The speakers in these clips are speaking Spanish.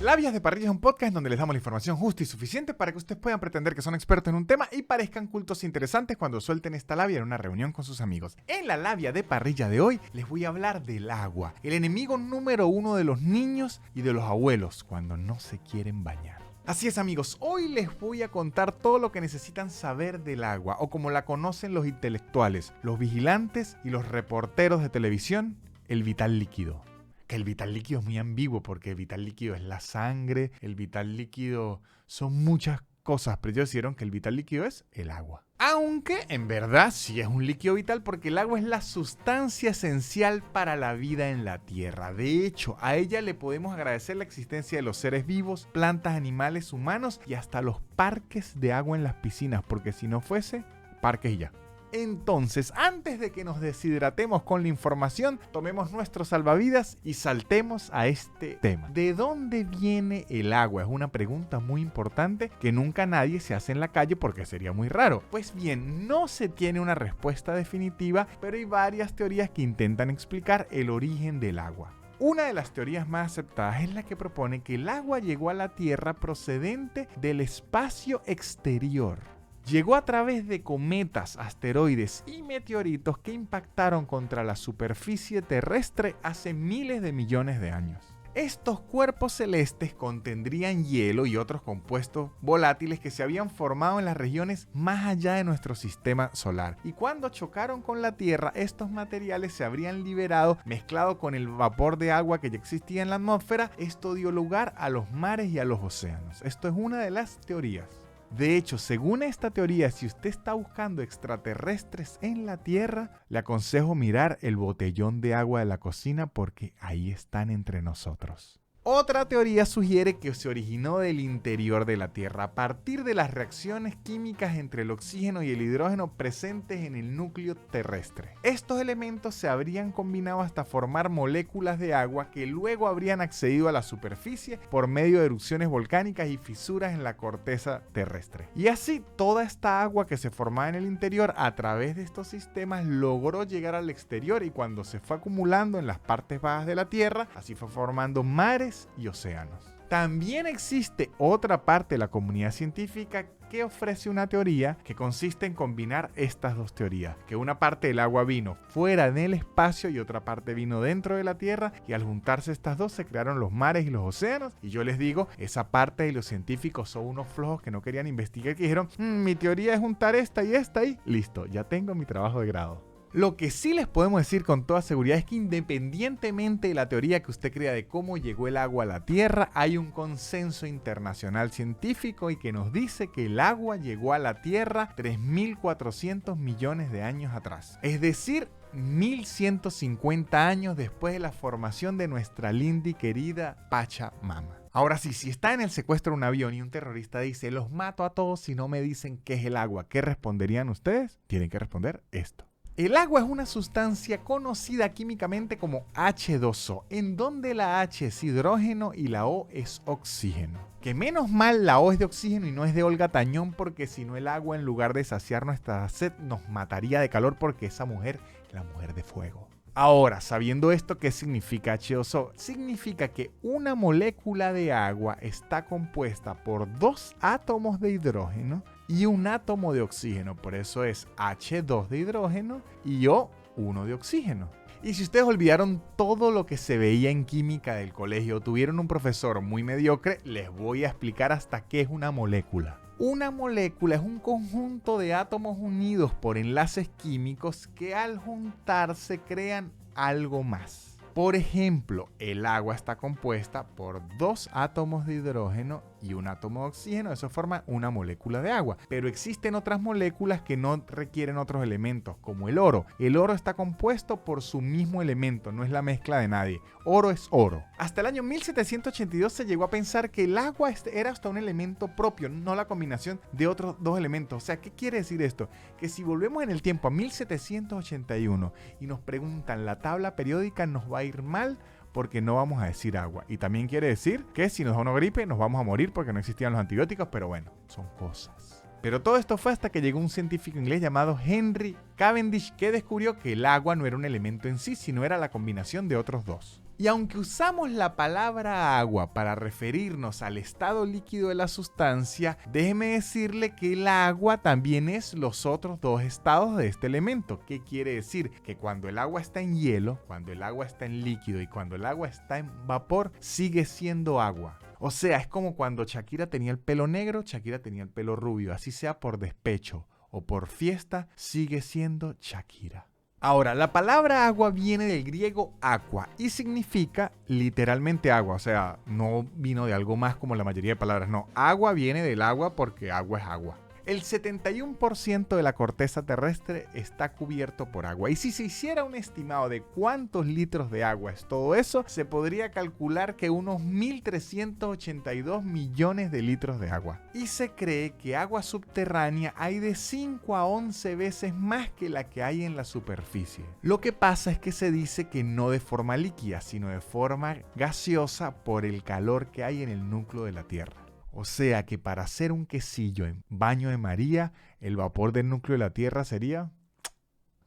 Labias de Parrilla es un podcast en donde les damos la información justa y suficiente para que ustedes puedan pretender que son expertos en un tema y parezcan cultos e interesantes cuando suelten esta labia en una reunión con sus amigos. En la Labia de Parrilla de hoy les voy a hablar del agua, el enemigo número uno de los niños y de los abuelos cuando no se quieren bañar. Así es, amigos, hoy les voy a contar todo lo que necesitan saber del agua, o como la conocen los intelectuales, los vigilantes y los reporteros de televisión, el vital líquido. Que el vital líquido es muy ambiguo porque el vital líquido es la sangre, el vital líquido son muchas cosas, pero ellos dijeron que el vital líquido es el agua. Aunque en verdad sí es un líquido vital porque el agua es la sustancia esencial para la vida en la Tierra. De hecho, a ella le podemos agradecer la existencia de los seres vivos, plantas, animales, humanos y hasta los parques de agua en las piscinas, porque si no fuese, parques y ya. Entonces, antes de que nos deshidratemos con la información, tomemos nuestros salvavidas y saltemos a este tema. ¿De dónde viene el agua? Es una pregunta muy importante que nunca nadie se hace en la calle porque sería muy raro. Pues bien, no se tiene una respuesta definitiva, pero hay varias teorías que intentan explicar el origen del agua. Una de las teorías más aceptadas es la que propone que el agua llegó a la Tierra procedente del espacio exterior. Llegó a través de cometas, asteroides y meteoritos que impactaron contra la superficie terrestre hace miles de millones de años. Estos cuerpos celestes contendrían hielo y otros compuestos volátiles que se habían formado en las regiones más allá de nuestro sistema solar. Y cuando chocaron con la Tierra, estos materiales se habrían liberado mezclado con el vapor de agua que ya existía en la atmósfera. Esto dio lugar a los mares y a los océanos. Esto es una de las teorías. De hecho, según esta teoría, si usted está buscando extraterrestres en la Tierra, le aconsejo mirar el botellón de agua de la cocina porque ahí están entre nosotros. Otra teoría sugiere que se originó del interior de la Tierra a partir de las reacciones químicas entre el oxígeno y el hidrógeno presentes en el núcleo terrestre. Estos elementos se habrían combinado hasta formar moléculas de agua que luego habrían accedido a la superficie por medio de erupciones volcánicas y fisuras en la corteza terrestre. Y así toda esta agua que se formaba en el interior a través de estos sistemas logró llegar al exterior y cuando se fue acumulando en las partes bajas de la Tierra, así fue formando mares y océanos. También existe otra parte de la comunidad científica que ofrece una teoría que consiste en combinar estas dos teorías, que una parte del agua vino fuera del espacio y otra parte vino dentro de la Tierra, y al juntarse estas dos se crearon los mares y los océanos. Y yo les digo, esa parte de los científicos son unos flojos que no querían investigar, que dijeron, mi teoría es juntar esta y listo, ya tengo mi trabajo de grado. Lo que sí les podemos decir con toda seguridad es que independientemente de la teoría que usted crea de cómo llegó el agua a la Tierra, hay un consenso internacional científico y que nos dice que el agua llegó a la Tierra 3.400 millones de años atrás. Es decir, 1.150 años después de la formación de nuestra linda y querida Pachamama. Ahora sí, si está en el secuestro de un avión y un terrorista dice, los mato a todos si no me dicen qué es el agua, ¿qué responderían ustedes? Tienen que responder esto. El agua es una sustancia conocida químicamente como H2O, en donde la H es hidrógeno y la O es oxígeno. Que menos mal la O es de oxígeno y no es de Olga Tañón, porque si no el agua en lugar de saciar nuestra sed nos mataría de calor porque esa mujer es la mujer de fuego. Ahora, sabiendo esto, ¿qué significa H2O? Significa que una molécula de agua está compuesta por dos átomos de hidrógeno y un átomo de oxígeno. Por eso es H2 de hidrógeno y O1 de oxígeno. Y si ustedes olvidaron todo lo que se veía en química del colegio o tuvieron un profesor muy mediocre, les voy a explicar hasta qué es una molécula. Una molécula es un conjunto de átomos unidos por enlaces químicos que al juntarse crean algo más. Por ejemplo, el agua está compuesta por dos átomos de hidrógeno y un átomo de oxígeno. Eso forma una molécula de agua. Pero existen otras moléculas que no requieren otros elementos, como el oro. El oro está compuesto por su mismo elemento, no es la mezcla de nadie. Oro es oro. Hasta el año 1782 se llegó a pensar que el agua era hasta un elemento propio, no la combinación de otros dos elementos. O sea, ¿qué quiere decir esto? Que si volvemos en el tiempo a 1781 y nos preguntan la tabla periódica, nos va a ir mal porque no vamos a decir agua. Y también quiere decir que si nos da una gripe nos vamos a morir porque no existían los antibióticos, pero bueno, son cosas. Pero todo esto fue hasta que llegó un científico inglés llamado Henry Cavendish que descubrió que el agua no era un elemento en sí, sino era la combinación de otros dos. Y aunque usamos la palabra agua para referirnos al estado líquido de la sustancia, déjeme decirle que el agua también es los otros dos estados de este elemento. ¿Qué quiere decir? Que cuando el agua está en hielo, cuando el agua está en líquido y cuando el agua está en vapor, sigue siendo agua. O sea, es como cuando Shakira tenía el pelo negro, Shakira tenía el pelo rubio, así sea por despecho o por fiesta, sigue siendo Shakira. Ahora, la palabra agua viene del griego aqua y significa literalmente agua, o sea, no vino de algo más como la mayoría de palabras, no, agua viene del agua porque agua es agua. El 71% de la corteza terrestre está cubierto por agua. Y si se hiciera un estimado de cuántos litros de agua es todo eso, se podría calcular que unos 1.382 millones de litros de agua. Y se cree que agua subterránea hay de 5 a 11 veces más que la que hay en la superficie. Lo que pasa es que se dice que no de forma líquida, sino de forma gaseosa por el calor que hay en el núcleo de la Tierra. O sea que para hacer un quesillo en baño de María, el vapor del núcleo de la Tierra sería...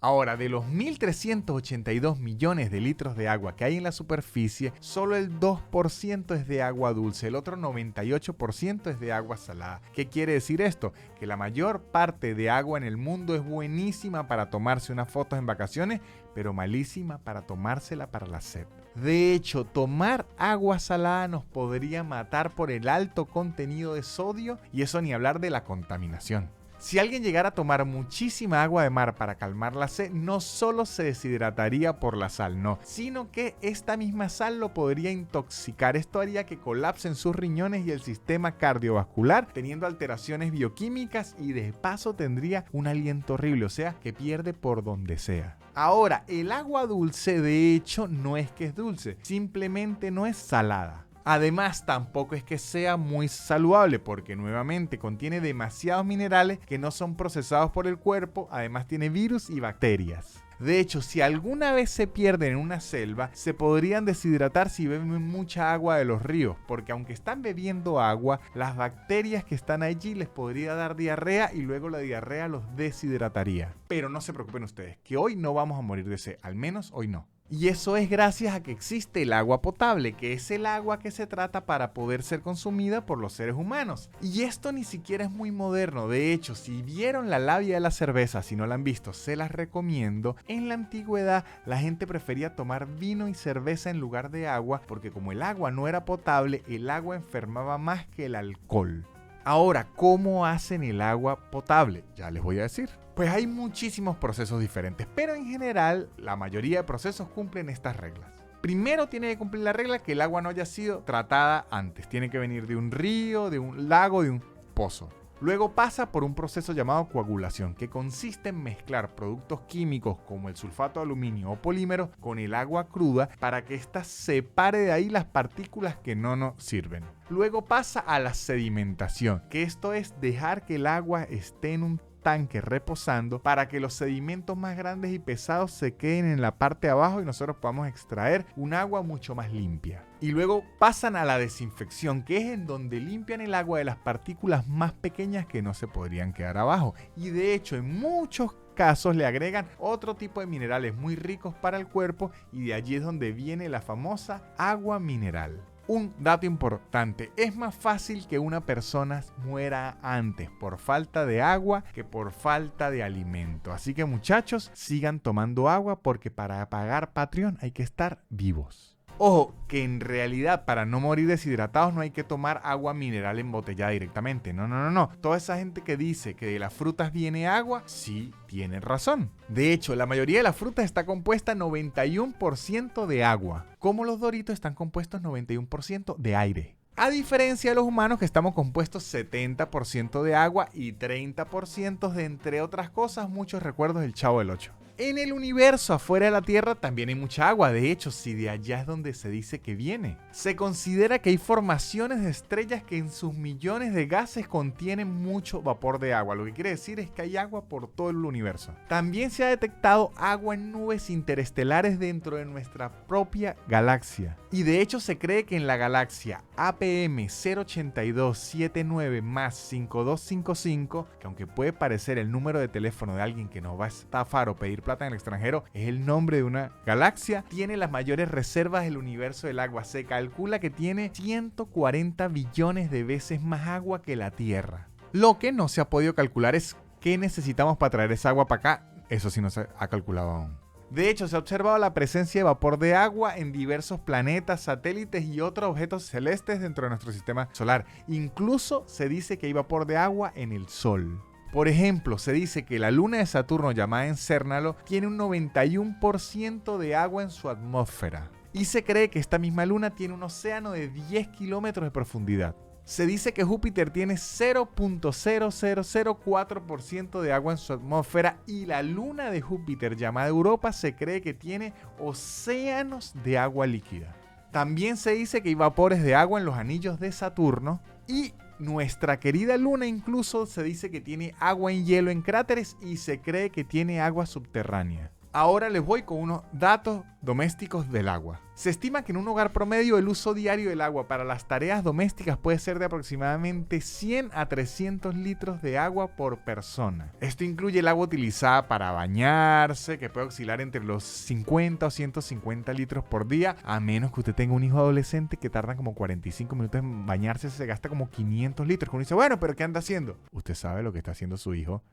Ahora, de los 1.382 millones de litros de agua que hay en la superficie, solo el 2% es de agua dulce, el otro 98% es de agua salada. ¿Qué quiere decir esto? Que la mayor parte de agua en el mundo es buenísima para tomarse unas fotos en vacaciones, pero malísima para tomársela para la sed. De hecho, tomar agua salada nos podría matar por el alto contenido de sodio y eso ni hablar de la contaminación. Si alguien llegara a tomar muchísima agua de mar para calmar la sed, no solo se deshidrataría por la sal, no, sino que esta misma sal lo podría intoxicar. Esto haría que colapsen sus riñones y el sistema cardiovascular, teniendo alteraciones bioquímicas y de paso tendría un aliento horrible, o sea, que pierde por donde sea. Ahora, el agua dulce de hecho no es que es dulce, simplemente no es salada. Además, tampoco es que sea muy saludable porque nuevamente contiene demasiados minerales que no son procesados por el cuerpo, además tiene virus y bacterias. De hecho, si alguna vez se pierden en una selva, se podrían deshidratar si beben mucha agua de los ríos, porque aunque están bebiendo agua, las bacterias que están allí les podría dar diarrea y luego la diarrea los deshidrataría. Pero no se preocupen ustedes, que hoy no vamos a morir de sed, al menos hoy no. Y eso es gracias a que existe el agua potable, que es el agua que se trata para poder ser consumida por los seres humanos. Y esto ni siquiera es muy moderno. De hecho, si vieron La Labia de la Cerveza, si no la han visto, se las recomiendo. En la antigüedad, la gente prefería tomar vino y cerveza en lugar de agua, porque como el agua no era potable, el agua enfermaba más que el alcohol. Ahora, ¿cómo hacen el agua potable? Ya les voy a decir. Pues hay muchísimos procesos diferentes, pero en general la mayoría de procesos cumplen estas reglas. Primero tiene que cumplir la regla que el agua no haya sido tratada antes. Tiene que venir de un río, de un lago, de un pozo. Luego pasa por un proceso llamado coagulación, que consiste en mezclar productos químicos como el sulfato de aluminio o polímeros con el agua cruda para que ésta separe de ahí las partículas que no nos sirven. Luego pasa a la sedimentación, que esto es dejar que el agua esté en un tanque reposando para que los sedimentos más grandes y pesados se queden en la parte de abajo y nosotros podamos extraer un agua mucho más limpia. Y luego pasan a la desinfección, que es en donde limpian el agua de las partículas más pequeñas que no se podrían quedar abajo. Y de hecho, en muchos casos le agregan otro tipo de minerales muy ricos para el cuerpo y de allí es donde viene la famosa agua mineral. Un dato importante, es más fácil que una persona muera antes por falta de agua que por falta de alimento. Así que muchachos, sigan tomando agua porque para pagar Patreon hay que estar vivos. Ojo, que en realidad para no morir deshidratados no hay que tomar agua mineral embotellada directamente. No. Toda esa gente que dice que de las frutas viene agua, sí tiene razón. De hecho, la mayoría de las frutas está compuesta 91% de agua, como los Doritos están compuestos 91% de aire. A diferencia de los humanos que estamos compuestos 70% de agua y 30% de, entre otras cosas, muchos recuerdos del Chavo del Ocho. En el universo, afuera de la Tierra, también hay mucha agua. De hecho, si de allá es donde se dice que viene. Se considera que hay formaciones de estrellas que en sus millones de gases contienen mucho vapor de agua. Lo que quiere decir es que hay agua por todo el universo. También se ha detectado agua en nubes interestelares dentro de nuestra propia galaxia. Y de hecho se cree que en la galaxia APM 08279+5255, que aunque puede parecer el número de teléfono de alguien que nos va a estafar o pedir Plata en el extranjero es el nombre de una galaxia, tiene las mayores reservas del universo del agua. Se calcula que tiene 140 billones de veces más agua que la Tierra. Lo que no se ha podido calcular es qué necesitamos para traer esa agua para acá. Eso sí no se ha calculado aún. De hecho, se ha observado la presencia de vapor de agua en diversos planetas, satélites y otros objetos celestes dentro de nuestro sistema solar. Incluso se dice que hay vapor de agua en el Sol. Por ejemplo, se dice que la luna de Saturno, llamada Encérnalo, tiene un 91% de agua en su atmósfera. Y se cree que esta misma luna tiene un océano de 10 kilómetros de profundidad. Se dice que Júpiter tiene 0.0004% de agua en su atmósfera y la luna de Júpiter, llamada Europa, se cree que tiene océanos de agua líquida. También se dice que hay vapores de agua en los anillos de Saturno y nuestra querida luna incluso se dice que tiene agua en hielo en cráteres y se cree que tiene agua subterránea. Ahora les voy con unos datos domésticos del agua. Se estima que en un hogar promedio el uso diario del agua para las tareas domésticas puede ser de aproximadamente 100 a 300 litros de agua por persona. Esto incluye el agua utilizada para bañarse, que puede oscilar entre los 50 o 150 litros por día, a menos que usted tenga un hijo adolescente que tarda como 45 minutos en bañarse, se gasta como 500 litros. Uno dice, bueno, pero ¿qué anda haciendo? Usted sabe lo que está haciendo su hijo,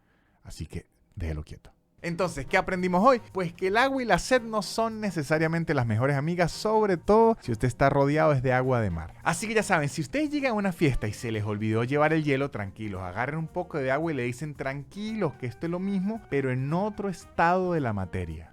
así que déjelo quieto. Entonces, ¿qué aprendimos hoy? Pues que el agua y la sed no son necesariamente las mejores amigas, sobre todo si usted está rodeado de agua de mar. Así que ya saben, si ustedes llegan a una fiesta y se les olvidó llevar el hielo, tranquilos, agarren un poco de agua y le dicen tranquilos que esto es lo mismo, pero en otro estado de la materia.